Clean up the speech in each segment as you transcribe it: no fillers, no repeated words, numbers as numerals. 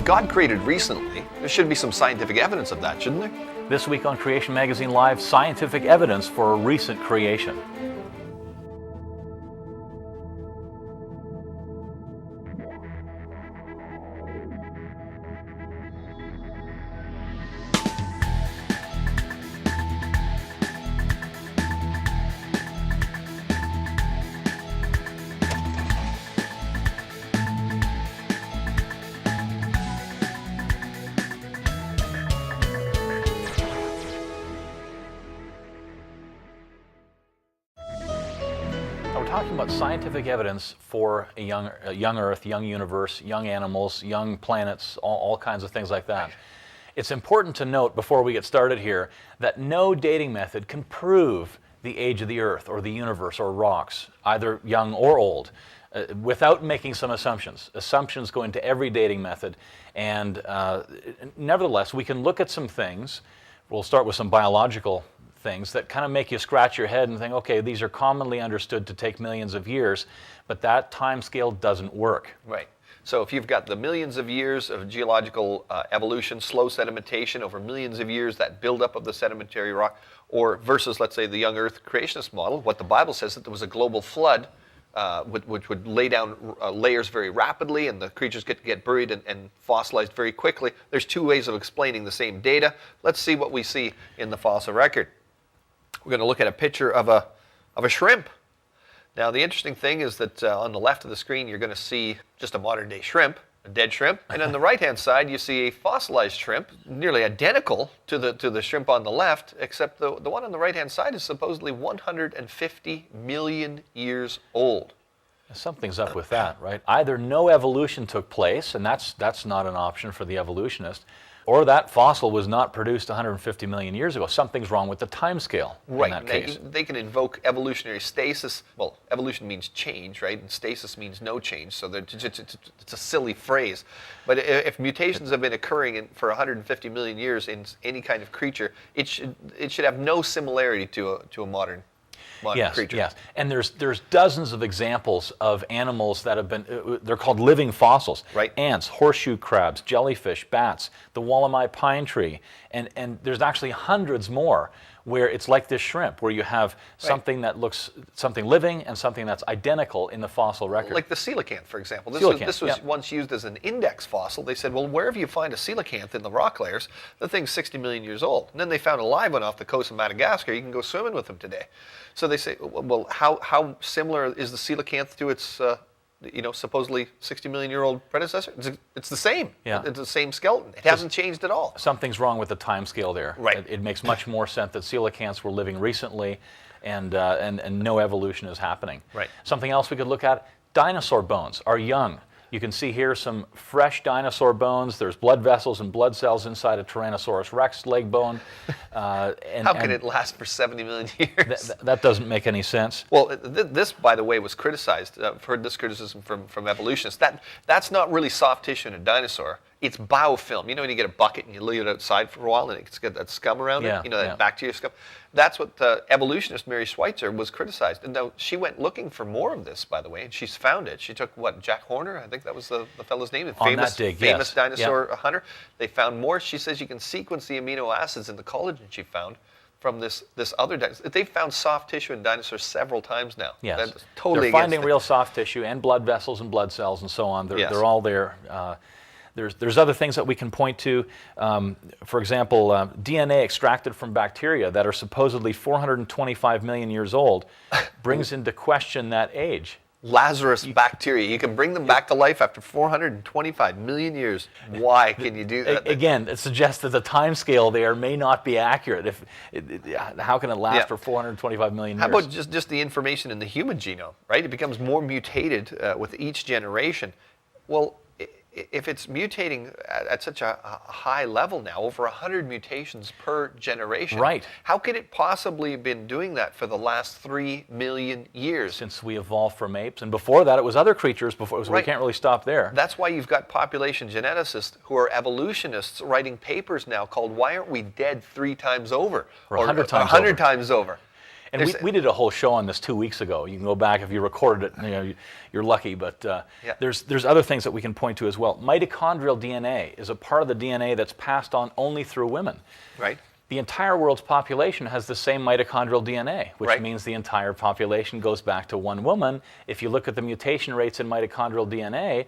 God created recently, there should be some scientific evidence of that, shouldn't there? This week on Creation Magazine Live, scientific evidence for a recent creation. We're talking about scientific evidence for a young Earth, young universe, young animals, young planets, all kinds of things like that. It's important to note before we get started here that no dating method can prove the age of the Earth or the universe or rocks, either young or old, without making some assumptions. Assumptions go into every dating method, and nevertheless, we can look at some things. We'll start with some biological things that kind of make you scratch your head and think, okay, these are commonly understood to take millions of years, but that time scale doesn't work. Right. So if you've got the millions of years of geological evolution, slow sedimentation over millions of years, that buildup of the sedimentary rock, or versus, let's say, the young Earth creationist model, what the Bible says that there was a global flood which would lay down layers very rapidly, and the creatures get buried and fossilized very quickly. There's two ways of explaining the same data. Let's see what we see in the fossil record. We're going to look at a picture of a shrimp. Now, the interesting thing is that on the left of the screen, you're going to see just a modern-day shrimp, a dead shrimp, and on the right-hand side, you see a fossilized shrimp, nearly identical to the shrimp on the left, except the one on the right-hand side is supposedly 150 million years old. Something's up with that, right? Either no evolution took place, and that's not an option for the evolutionist, or that fossil was not produced 150 million years ago. Something's wrong with the time scale in that case. They can invoke evolutionary stasis. Well, evolution means change, right? And stasis means no change, so it's a silly phrase. But if mutations have been occurring for 150 million years in any kind of creature, it should have no similarity to a modern creature. Yes, and there's dozens of examples of animals that have been, they're called living fossils. Right. Ants, horseshoe crabs, jellyfish, bats, the Wallamai pine tree, and there's actually hundreds more where it's like this shrimp, where you have something that looks, something living and something that's identical in the fossil record. Like the coelacanth, for example. This was once used as an index fossil. They said, well, wherever you find a coelacanth in the rock layers, the thing's 60 million years old. And then they found a live one off the coast of Madagascar. You can go swimming with them today. So they say, well, how similar is the coelacanth to its supposedly 60 million year old predecessor? It's the same. Yeah. It's the same skeleton. It hasn't changed at all. Something's wrong with the time scale there. Right. It makes much more sense that coelacanths were living recently and no evolution is happening. Right. Something else we could look at, dinosaur bones are young. You can see here some fresh dinosaur bones. There's blood vessels and blood cells inside a Tyrannosaurus rex leg bone. How can it last for 70 million years? That doesn't make any sense. Well, this, by the way, was criticized. I've heard this criticism from evolutionists. That's not really soft tissue in a dinosaur. It's biofilm. You know when you get a bucket and you leave it outside for a while and it's got that scum around it? You know, that bacteria scum? That's what evolutionist Mary Schweitzer was criticized. And now she went looking for more of this, by the way, and she's found it. She took, Jack Horner? I think that was the fellow's name. Famous dinosaur hunter. They found more. She says you can sequence the amino acids in the collagen she found from this other dinosaur. They've found soft tissue in dinosaurs several times now. Yes. That's totally They're finding real soft tissue and blood vessels and blood cells and so on. They're all there. There's other things that we can point to. For example, DNA extracted from bacteria that are supposedly 425 million years old brings into question that age. Lazarus bacteria. You can bring them back to life after 425 million years. Why can you do that? Again, it suggests that the time scale there may not be accurate. How can it last for 425 million years? How about just the information in the human genome, right? It becomes more mutated with each generation. Well, if it's mutating at such a high level now, over 100 mutations per generation, right? How could it possibly have been doing that for the last 3 million years? Since we evolved from apes, and before that it was other creatures, so we can't really stop there. That's why you've got population geneticists who are evolutionists writing papers now called "Why Aren't We Dead 3 Times Over?" or 100 times 100 times over. And we did a whole show on this 2 weeks ago. You can go back if you recorded it. You're lucky. But there's other things that we can point to as well. Mitochondrial DNA is a part of the DNA that's passed on only through women. Right. The entire world's population has the same mitochondrial DNA, which means the entire population goes back to one woman. If you look at the mutation rates in mitochondrial DNA,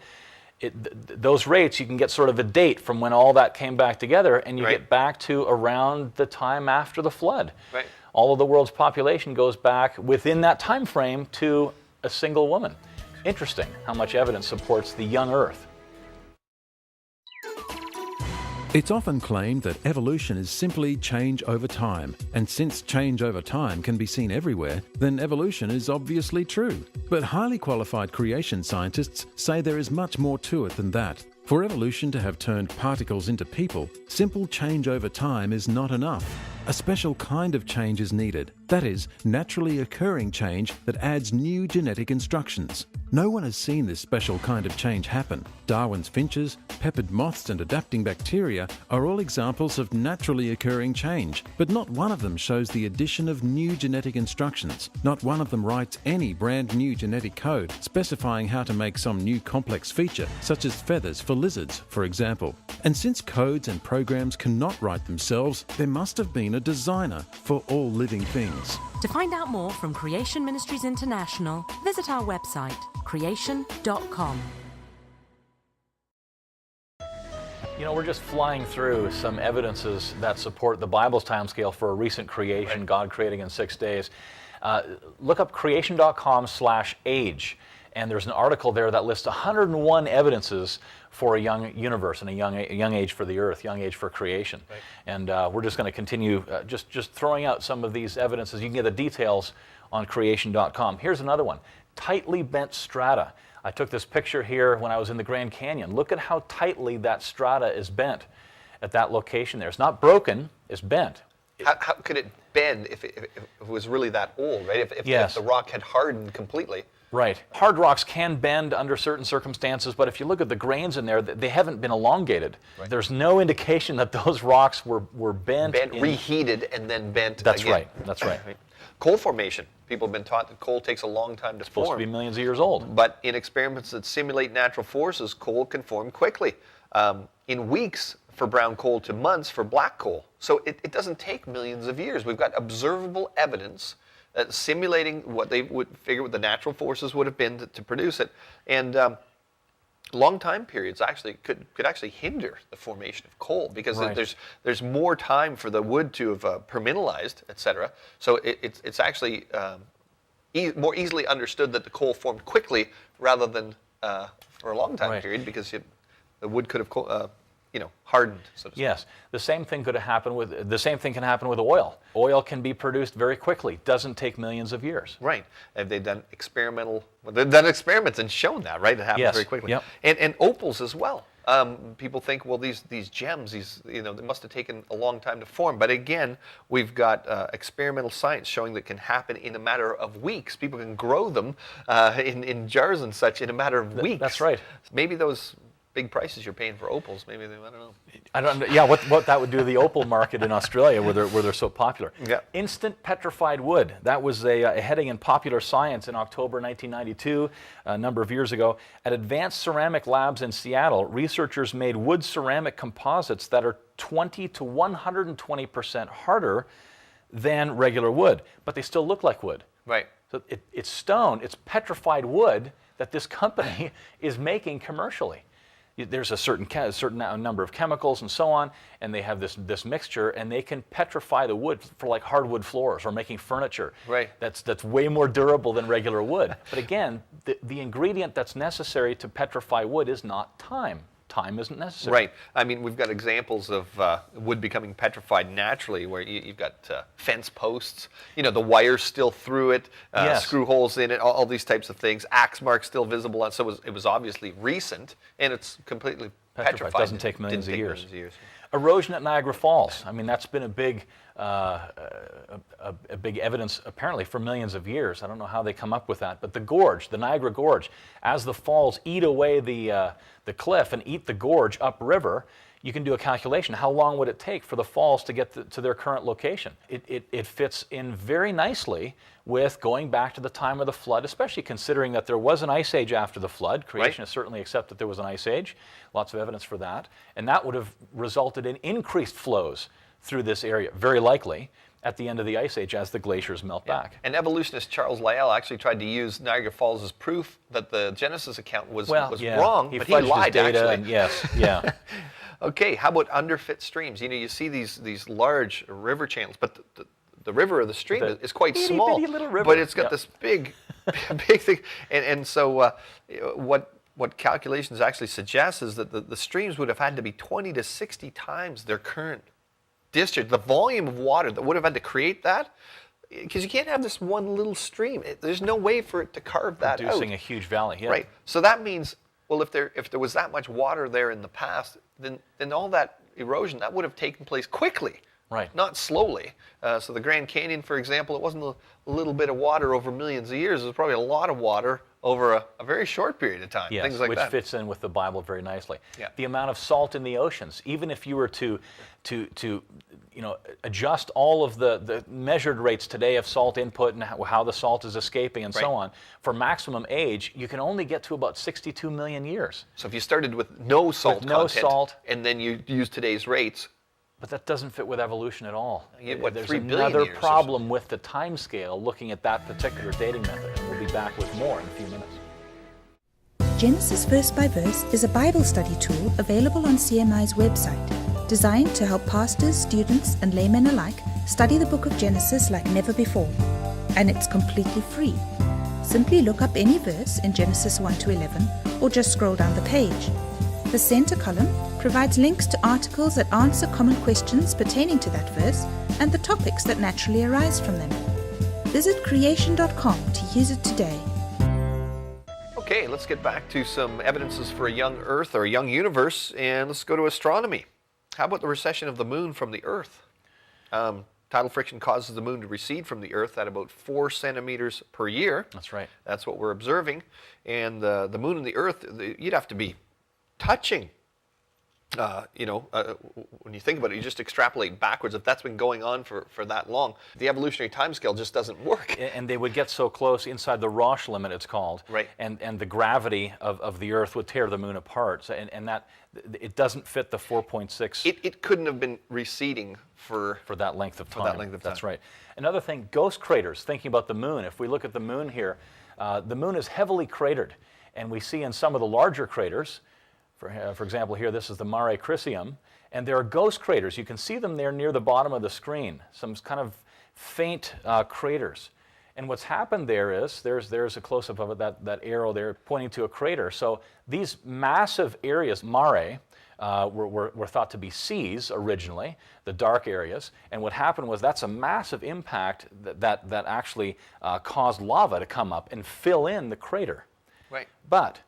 those rates, you can get sort of a date from when all that came back together, and you get back to around the time after the flood. Right. All of the world's population goes back within that time frame to a single woman. Interesting how much evidence supports the young Earth. It's often claimed that evolution is simply change over time, and since change over time can be seen everywhere, then evolution is obviously true. But highly qualified creation scientists say there is much more to it than that. For evolution to have turned particles into people, simple change over time is not enough. A special kind of change is needed. That is, naturally occurring change that adds new genetic instructions. No one has seen this special kind of change happen. Darwin's finches, peppered moths and adapting bacteria are all examples of naturally occurring change, but not one of them shows the addition of new genetic instructions. Not one of them writes any brand new genetic code specifying how to make some new complex feature, such as feathers for lizards, for example. And since codes and programs cannot write themselves, there must have been a designer for all living things. To find out more from Creation Ministries International, visit our website, creation.com. We're just flying through some evidences that support the Bible's timescale for a recent creation, God creating in 6 days. Look up creation.com/age, and there's an article there that lists 101 evidences for a young universe and a young age for the earth, young age for creation. Right. And we're just going to continue just throwing out some of these evidences. You can get the details on creation.com. Here's another one, tightly bent strata. I took this picture here when I was in the Grand Canyon. Look at how tightly that strata is bent at that location there. It's not broken, it's bent. How could it bend if it was really that old, right? If the rock had hardened completely. Right. Hard rocks can bend under certain circumstances, but if you look at the grains in there, they haven't been elongated. Right. There's no indication that those rocks were bent. Reheated and then bent That's again. Right. That's right. Coal formation. People have been taught that coal takes a long time to form. Supposed to be millions of years old. But in experiments that simulate natural forces, coal can form quickly. In weeks for brown coal to months for black coal. So it doesn't take millions of years. We've got observable evidence simulating what they would figure what the natural forces would have been to produce it. And long time periods actually could actually hinder the formation of coal because there's more time for the wood to have permineralized, etc. So it's actually more easily understood that the coal formed quickly rather than for a long time period because the wood could have hardened. So to speak. Yes, the same thing can happen with oil. Oil can be produced very quickly. Doesn't take millions of years. Right. Have they done they've done experiments and shown that, right? It happens very quickly. Yep. And opals as well. People think, well, these gems, they must have taken a long time to form. But again, we've got experimental science showing that can happen in a matter of weeks. People can grow them in jars and such in a matter of weeks. That's right. Maybe those big prices you're paying for opals, maybe I don't know. I don't know. Yeah, what that would do to the opal market in Australia, where they're so popular. Yeah. Instant petrified wood. That was a heading in Popular Science in October 1992, a number of years ago. At Advanced Ceramic Labs in Seattle, researchers made wood ceramic composites that are 20 to 120% harder than regular wood, but they still look like wood. Right. So it's stone, it's petrified wood that this company is making commercially. There's a certain number of chemicals and so on, and they have this mixture, and they can petrify the wood for like hardwood floors or making furniture. Right. That's way more durable than regular wood. But again, the ingredient that's necessary to petrify wood is not time. Time isn't necessary. Right. I mean, we've got examples of wood becoming petrified naturally, where you've got fence posts, the wires still through it, screw holes in it, all these types of things, axe marks still visible on. So it was obviously recent, and it's completely petrified. It doesn't take millions of years. Erosion at Niagara Falls. I mean, that's been a big evidence apparently for millions of years. I don't know how they come up with that, but the gorge, the Niagara Gorge, as the falls eat away the the cliff and eat the gorge upriver, you can do a calculation. How long would it take for the falls to get to their current location? It fits in very nicely with going back to the time of the flood, especially considering that there was an ice age after the flood. Creationists certainly accept that there was an ice age. Lots of evidence for that. And that would have resulted in increased flows through this area, very likely, at the end of the ice age as the glaciers melt back. And evolutionist Charles Lyell actually tried to use Niagara Falls as proof that the Genesis account was wrong, but he lied data actually. And Okay, how about underfit streams? You know, you see these large river channels, but the river or the stream is quite small, bitty little river. but it's got this big thing. And so what calculations actually suggest is that the streams would have had to be 20 to 60 times their current discharge. The volume of water that would have had to create that, because you can't have this one little stream. There's no way for it to carve that out. Producing a huge valley. Yeah. Right. So that means, well, if there was that much water there in the past, then all that erosion, that would have taken place quickly, right? Not slowly. So the Grand Canyon, for example, it wasn't a little bit of water over millions of years. It was probably a lot of water over a very short period of time. Yes, things like which that. fits in with the Bible very nicely. Yeah. The amount of salt in the oceans, even if you were to adjust all of the measured rates today of salt input and how the salt is escaping and so on, for maximum age, you can only get to about 62 million years. So if you started with no salt content, and then you use today's rates. But that doesn't fit with evolution at all. There's 3 billion another years problem with the time scale looking at that particular dating method. And we'll be back with more in a few minutes. Genesis Verse by Verse is a Bible study tool available on CMI's website, designed to help pastors, students, and laymen alike study the book of Genesis like never before. And it's completely free. Simply look up any verse in Genesis 1 to 11, or just scroll down the page. The center column provides links to articles that answer common questions pertaining to that verse and the topics that naturally arise from them. Visit creation.com to use it today. Okay, let's get back to some evidences for a young Earth or a young universe, and let's go to astronomy. How about the recession of the moon from the Earth? Tidal friction causes the moon to recede from the Earth at about 4 centimeters per year. That's right. That's what we're observing. And the moon and the Earth, you'd have to be touching. When you think about it, you just extrapolate backwards. If that's been going on for that long, the evolutionary timescale just doesn't work. And they would get so close inside the Roche limit, it's called. Right. And the gravity of the Earth would tear the moon apart. So, and that it doesn't fit the 4.6. It couldn't have been receding for that length of time. For that length of time. That's right. Another thing, ghost craters. Thinking about the moon, if we look at the moon here, the moon is heavily cratered, and we see in some of the larger craters. For example, here, this is the Mare Crisium, and there are ghost craters. You can see them there near the bottom of the screen, some kind of faint craters. And what's happened there is, there's a close-up of it, that arrow there pointing to a crater. So these massive areas, mare, were thought to be seas originally, the dark areas. And what happened was that's a massive impact that actually caused lava to come up and fill in the crater. Right. But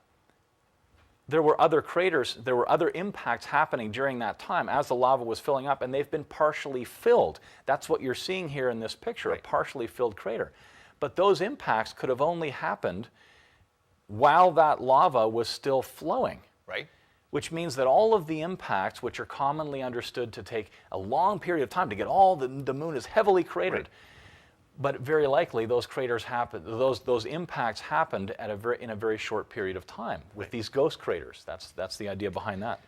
there were other craters, there were other impacts happening during that time as the lava was filling up, and they've been partially filled. That's what you're seeing here in this picture, right. A partially filled crater. But those impacts could have only happened while that lava was still flowing. Right. Which means that all of the impacts, which are commonly understood to take a long period of time to get all the moon is heavily cratered. Right. But very likely those craters happened, those impacts happened in a very short period of time with these ghost craters. That's the idea behind that.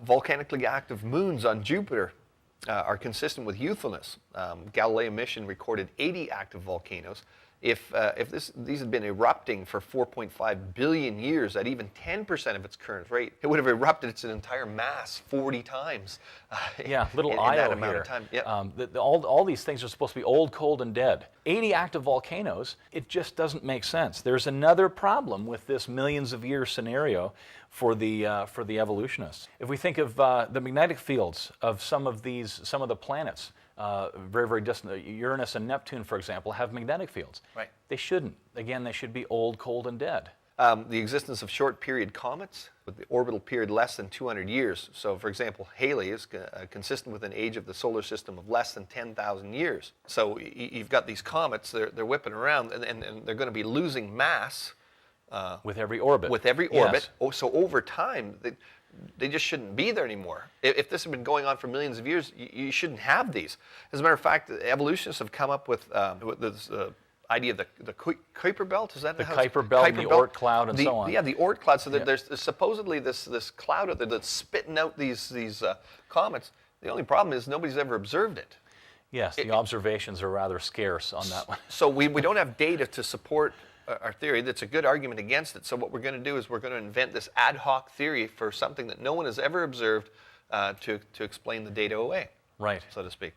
Volcanically active moons on Jupiter are consistent with youthfulness. Galileo mission recorded 80 active volcanoes. If these had been erupting for 4.5 billion years at even 10% of its current rate, it would have erupted its entire mass 40 times. Yeah, little in Io that amount here. of time. Yep. All these things are supposed to be old, cold, and dead. 80 active volcanoes, it just doesn't make sense. There's another problem with this millions of year scenario for the evolutionists. If we think of the magnetic fields of some of the planets, very, very distant, Uranus and Neptune, for example, have magnetic fields. Right. They shouldn't. Again, they should be old, cold, and dead. The existence of short-period comets with the orbital period less than 200 years. So, for example, Halley is consistent with an age of the solar system of less than 10,000 years. So you've got these comets, they're whipping around, and they're going to be losing mass with every orbit. With every orbit. Yes. So over time, they just shouldn't be there anymore. If this had been going on for millions of years, you shouldn't have these. As a matter of fact, evolutionists have come up with this idea of the Kuiper belt. Is that the how Kuiper belt, and the Oort cloud, and so on. Yeah, the Oort cloud. So there's supposedly this cloud out there that's spitting out these comets. The only problem is nobody's ever observed it. Yes, the observations are rather scarce on that one. So we don't have data to support our theory. That's a good argument against it. So what we're going to do is we're going to invent this ad hoc theory for something that no one has ever observed to explain the data away. Right. So to speak.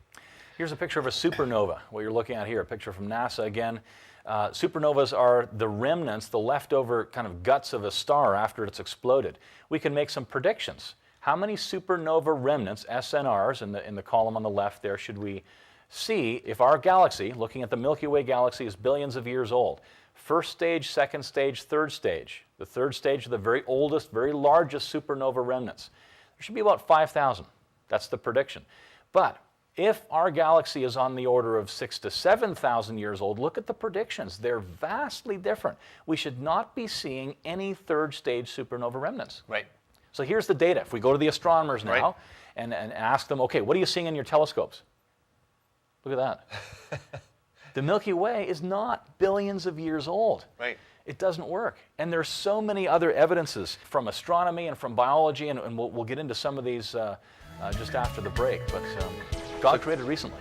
Here's a picture of a supernova, what you're looking at here, a picture from NASA again. Supernovas are the remnants, the leftover kind of guts of a star after it's exploded. We can make some predictions. How many supernova remnants, SNRs, in the column on the left there, should we see if our galaxy, looking at the Milky Way galaxy, is billions of years old? First stage, second stage, third stage. The third stage are the very oldest, very largest supernova remnants. There should be about 5,000. That's the prediction. But if our galaxy is on the order of 6,000 to 7,000 years old, look at the predictions. They're vastly different. We should not be seeing any third stage supernova remnants. Right. So here's the data. If we go to the astronomers now Right. and ask them, okay, what are you seeing in your telescopes? Look at that. The Milky Way is not billions of years old. Right. It doesn't work. And there's so many other evidences from astronomy and from biology, and we'll get into some of these just after the break. But God created recently.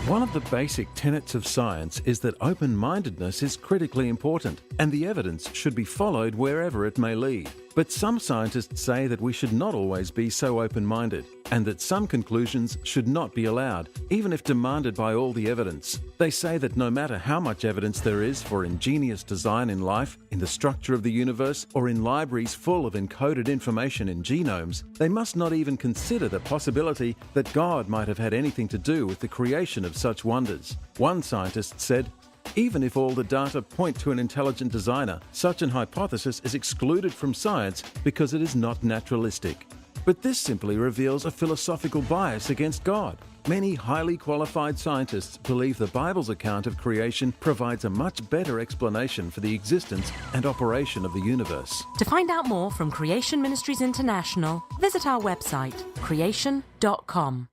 One of the basic tenets of science is that open-mindedness is critically important, and the evidence should be followed wherever it may lead. But some scientists say that we should not always be so open-minded, and that some conclusions should not be allowed, even if demanded by all the evidence. They say that no matter how much evidence there is for ingenious design in life, in the structure of the universe, or in libraries full of encoded information in genomes, they must not even consider the possibility that God might have had anything to do with the creation of such wonders. One scientist said, "Even if all the data point to an intelligent designer, such an hypothesis is excluded from science because it is not naturalistic." But this simply reveals a philosophical bias against God. Many highly qualified scientists believe the Bible's account of creation provides a much better explanation for the existence and operation of the universe. To find out more from Creation Ministries International, visit our website, creation.com.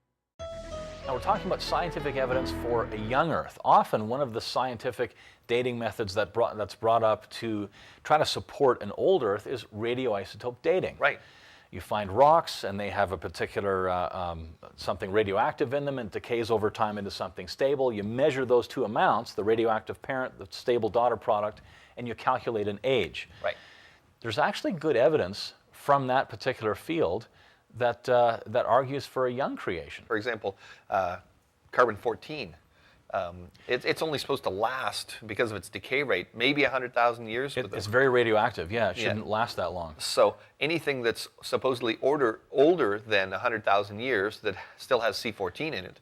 Now we're talking about scientific evidence for a young Earth. Often one of the scientific dating methods that's brought up to try to support an old Earth is radioisotope dating. Right. You find rocks and they have a particular something radioactive in them and decays over time into something stable. You measure those two amounts, the radioactive parent, the stable daughter product, and you calculate an age. Right. There's actually good evidence from that particular field that argues for a young creation. For example, carbon-14. It's only supposed to last, because of its decay rate, maybe 100,000 years. It's very radioactive, yeah. It shouldn't last that long. So anything that's supposedly older than 100,000 years that still has C14 in it,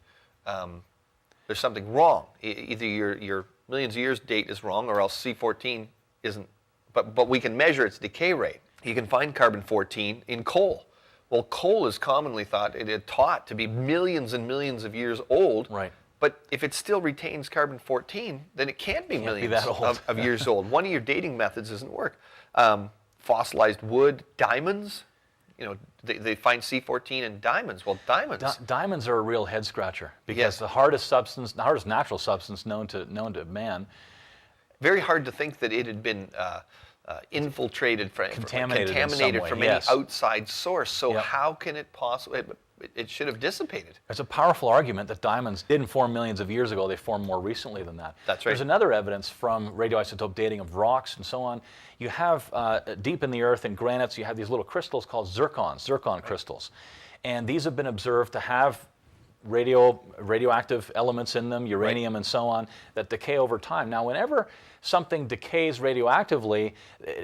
there's something wrong. Either your millions of years date is wrong, or else C14 isn't. But we can measure its decay rate. You can find carbon-14 in coal. Well, coal is commonly taught to be millions and millions of years old. Right. But if it still retains carbon-14, then it can't be millions that old. of years old. One of your dating methods doesn't work. Fossilized wood, diamonds. They find C14 in diamonds. Well, diamonds. Diamonds are a real head scratcher because the hardest natural substance known to man. Very hard to think that it had been infiltrated, contaminated from any outside source. So how can it possibly? It should have dissipated. There's a powerful argument that diamonds didn't form millions of years ago. They formed more recently than that. That's right. There's another evidence from radioisotope dating of rocks and so on. You have deep in the earth in granites, you have these little crystals called zircon crystals. And these have been observed to have radioactive elements in them, uranium and so on, that decay over time. Now, whenever something decays radioactively,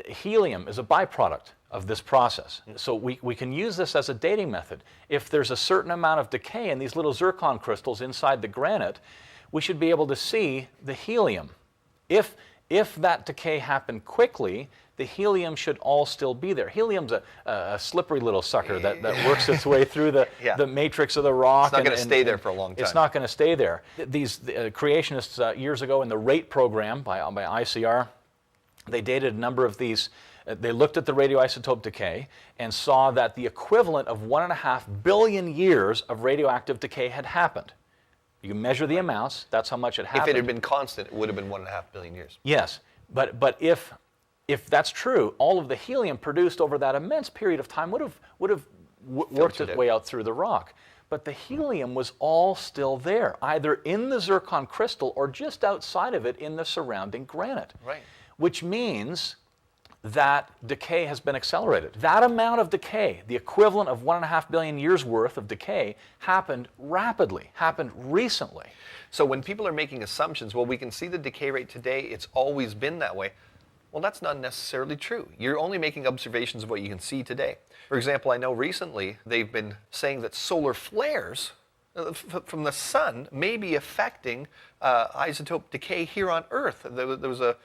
helium is a byproduct of this process. So we can use this as a dating method. If there's a certain amount of decay in these little zircon crystals inside the granite, we should be able to see the helium. If that decay happened quickly, the helium should all still be there. Helium's a slippery little sucker that works its way through the matrix of the rock. It's not going to stay there for a long time. It's not going to stay there. These creationists years ago in the RATE program by ICR, They dated a number of these. They looked at the radioisotope decay and saw that the equivalent of 1.5 billion years of radioactive decay had happened. You can measure the amounts. That's how much it happened. If it had been constant, it would have been 1.5 billion years. Yes, but if that's true, all of the helium produced over that immense period of time would have worked its way out through the rock. But the helium was all still there, either in the zircon crystal or just outside of it in the surrounding granite. Right. Which means that decay has been accelerated. That amount of decay, the equivalent of 1.5 billion years worth of decay, happened rapidly, happened recently. So when people are making assumptions, well, we can see the decay rate today, it's always been that way. Well, that's not necessarily true. You're only making observations of what you can see today. For example, I know recently they've been saying that solar flares from the sun may be affecting isotope decay here on Earth. There was a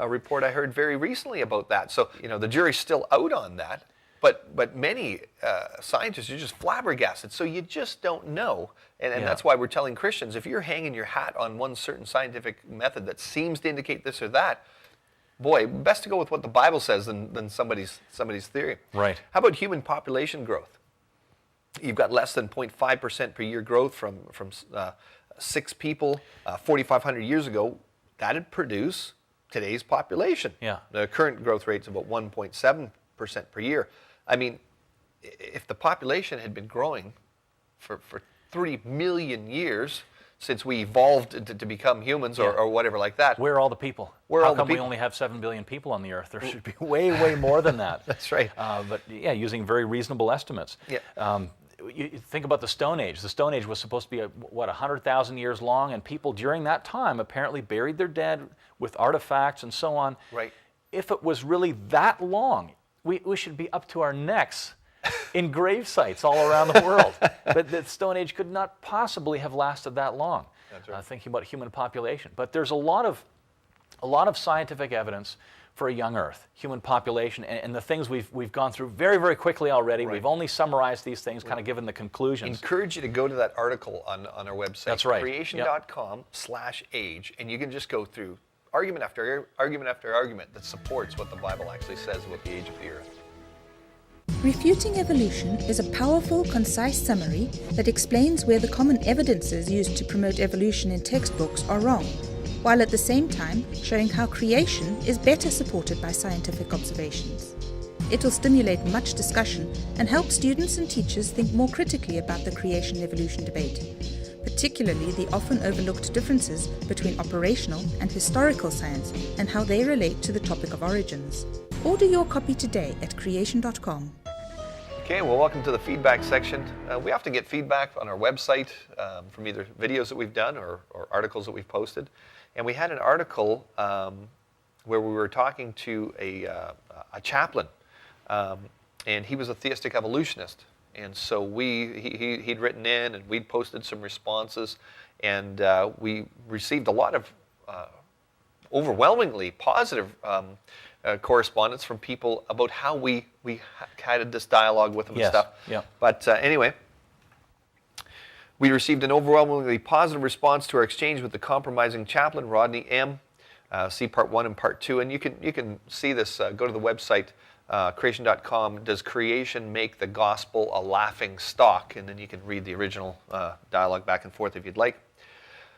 report I heard very recently about that. So, the jury's still out on that, but many scientists are just flabbergasted. So you just don't know. And that's why we're telling Christians, if you're hanging your hat on one certain scientific method that seems to indicate this or that, boy, best to go with what the Bible says than somebody's theory. Right. How about human population growth? You've got less than 0.5% per year growth from 6 people 4,500 years ago. That'd produce today's population. Yeah. The current growth rate's about 1.7% per year. I mean, if the population had been growing for 3 million years since we evolved to become humans or whatever like that. Where are all the people? Where How come we only have 7 billion people on the Earth? There should be way, way more than that. That's right. But yeah, using very reasonable estimates. Yeah. You think about the Stone Age. The Stone Age was supposed to be, 100,000 years long, and people during that time apparently buried their dead with artifacts and so on. Right. If it was really that long, we should be up to our necks in grave sites all around the world. But the Stone Age could not possibly have lasted that long. That's right. Thinking about human population. But there's a lot of scientific evidence for a young Earth, human population, and the things we've gone through very, very quickly already. Right. We've only summarized these things, kind of given the conclusions. Encourage you to go to that article on our website. That's right. Creation.com/age, and you can just go through argument after argument after argument that supports what the Bible actually says about the age of the Earth. Refuting Evolution is a powerful, concise summary that explains where the common evidences used to promote evolution in textbooks are wrong, while at the same time showing how creation is better supported by scientific observations. It will stimulate much discussion and help students and teachers think more critically about the creation-evolution debate, particularly the often overlooked differences between operational and historical science and how they relate to the topic of origins. Order your copy today at creation.com. Okay, well, welcome to the feedback section. We often get feedback on our website from either videos that we've done or articles that we've posted. And we had an article where we were talking to a chaplain, and he was a theistic evolutionist. And so he'd written in, and we'd posted some responses, and we received a lot of overwhelmingly positive correspondence from people about how we had this dialogue with them and stuff. Yeah. But anyway, we received an overwhelmingly positive response to our exchange with the compromising chaplain, Rodney M. See Part 1 and Part 2, and you can see this. Go to the website, creation.com. Does creation make the gospel a laughing stock? And then you can read the original dialogue back and forth if you'd like.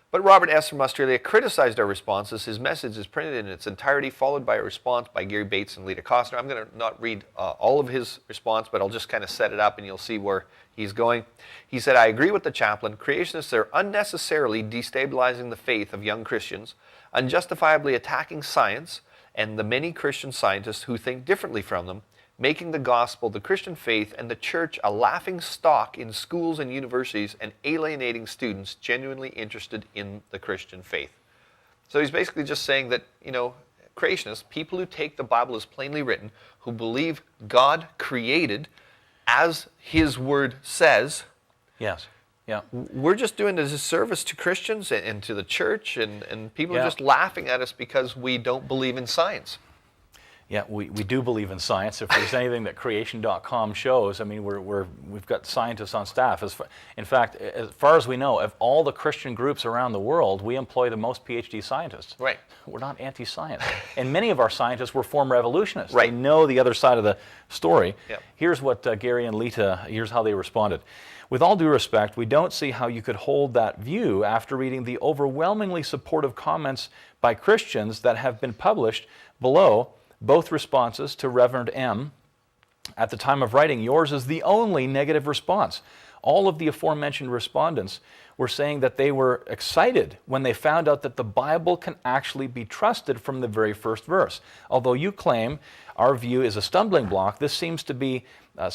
But Robert S. from Australia criticized our responses. His message is printed in its entirety, followed by a response by Gary Bates and Lita Costner. I'm going to not read all of his response, but I'll just kind of set it up and you'll see where he's going. He said, I agree with the chaplain. Creationists are unnecessarily destabilizing the faith of young Christians, unjustifiably attacking science and the many Christian scientists who think differently from them, making the gospel, the Christian faith, and the church a laughing stock in schools and universities and alienating students genuinely interested in the Christian faith. So he's basically just saying that, creationists, people who take the Bible as plainly written, who believe God created as His Word says. Yes. Yeah. We're just doing a disservice to Christians and to the church, and people are just laughing at us because we don't believe in science. Yeah, we do believe in science. If there's anything that creation.com shows, I mean, we've got scientists on staff. In fact, as far as we know, of all the Christian groups around the world, we employ the most PhD scientists. Right. We're not anti-science. And many of our scientists were former evolutionists. Right. They know the other side of the story. Yep. Here's what Gary and Lita, here's how they responded. With all due respect, we don't see how you could hold that view after reading the overwhelmingly supportive comments by Christians that have been published below. Both responses to Reverend M. At the time of writing, yours is the only negative response. All of the aforementioned respondents were saying that they were excited when they found out that the Bible can actually be trusted from the very first verse. Although you claim our view is a stumbling block, this seems to be a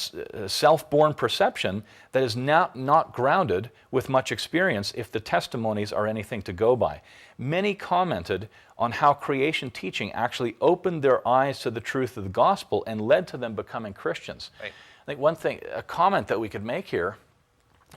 self-born perception that is not grounded with much experience if the testimonies are anything to go by. Many commented on how creation teaching actually opened their eyes to the truth of the gospel and led to them becoming Christians. Right. I think one thing, a comment that we could make here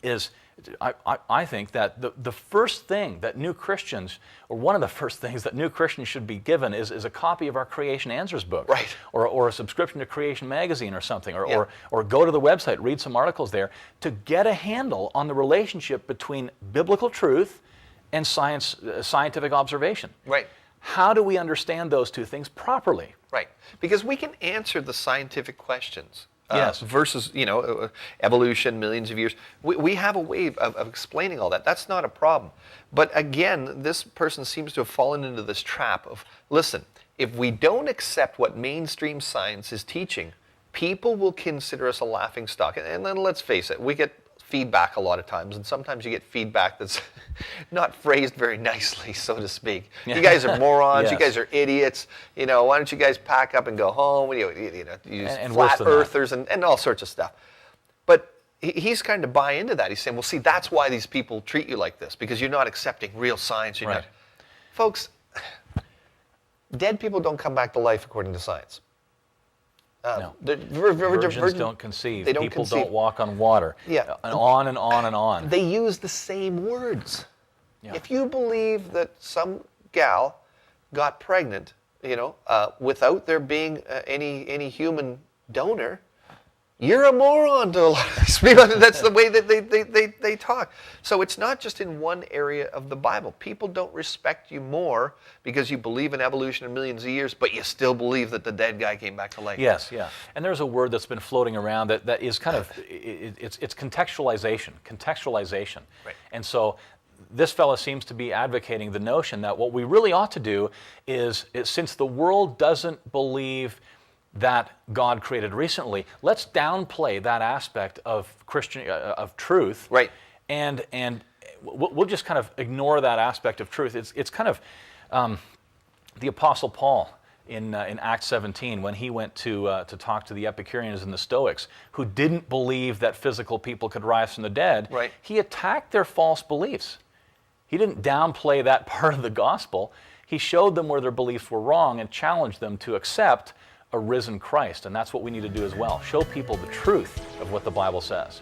is, I think that the first thing that new Christians, or one of the first things that new Christians should be given is a copy of our Creation Answers book. Right. Or a subscription to Creation Magazine or something, Yeah. or go to the website, read some articles there to get a handle on the relationship between biblical truth and scientific observation. Right. How do we understand those two things properly? Right. Because we can answer the scientific questions. Yes. Versus, evolution, millions of years. We have a way of explaining all that. That's not a problem. But again, this person seems to have fallen into this trap of, listen, if we don't accept what mainstream science is teaching, people will consider us a laughingstock. And then let's face it, we get feedback a lot of times, and sometimes you get feedback that's not phrased very nicely, so to speak. You guys are morons. Yes. You guys are idiots. Why don't you guys pack up and go home? You use And flat worse than that. earthers and all sorts of stuff. But he's kind of buy into that. He's saying, well, see, that's why these people treat you like this, because you're not accepting real science. You're Right. not. Folks, dead people don't come back to life according to science. No. Virgins don't conceive. They don't People conceive. don't walk on water. Yeah. And on and on and on. They use the same words. Yeah. If you believe that some gal got pregnant, without there being any human donor, you're a moron to a lot of these people. That's the way that they talk. So it's not just in one area of the Bible. People don't respect you more because you believe in evolution in millions of years, but you still believe that the dead guy came back to life. Yes, yeah. And there's a word that's been floating around that is kind of, it's contextualization. Contextualization. Right. And so this fellow seems to be advocating the notion that what we really ought to do is since the world doesn't believe that God created recently, let's downplay that aspect of of truth, Right. And we'll just kind of ignore that aspect of truth. It's kind of the Apostle Paul in Acts 17 when he went to talk to the Epicureans and the Stoics who didn't believe that physical people could rise from the dead. Right. He attacked their false beliefs. He didn't downplay that part of the gospel. He showed them where their beliefs were wrong and challenged them to accept a risen Christ, and that's what we need to do as well. Show people the truth of what the Bible says.